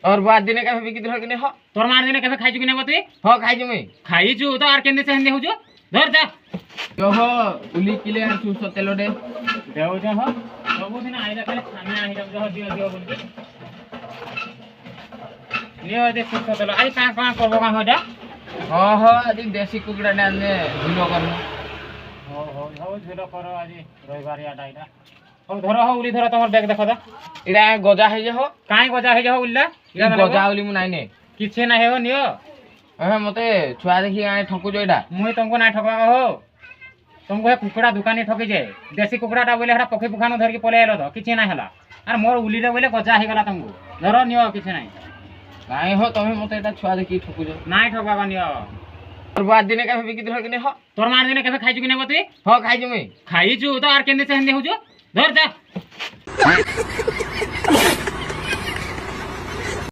और बाद दिने का बिकी दिल कि हो तोर मार दिने केबे खाइछु कि नै बतुई हो खाई जमे खाइछु तो आर केंदे से हंदे होजो धर जा यो हो उली किले आर सुसो तेलो दे देउ जा हो सब दिन आइला खाली खाना आइ जा दियो दियो बोल के नियो दे सुत तलो आई का करबो का होडा हो हो आज देसी कुकड़ा ने आने झुलो करनो हो झुलो करो आज रविवार या डाइला हो धरो हो उली धरो तमर बैग देखो दा इडा गजा है जे हो काई गजा हे जाओ उल्ला गजा उली मु नाइ ने किछे ना हेओ नियो ए मते छुआ देखि आए ठकु जो इडा मुई तुमको ना ठगवा हो तुमको कुकड़ा दुकानी ठकी जे देसी कुकड़ाटा बोले हटा पखी पुखानो धर के पले आलो तो किछे ना हला आर मोर उली रे बोले गजा हे गला तुमको धरो नियो किछे नाही नाइ हो तमे मते एटा छुआ देखि ठकु जो नाइ ठगवा नियो और बाद दिने का बिकी दिल कि हो तोर मार दिने केबे खाइछु कि नै बतुई हो खाई जमे खाइछु तो आर केंदे से हंदे होजो धर जा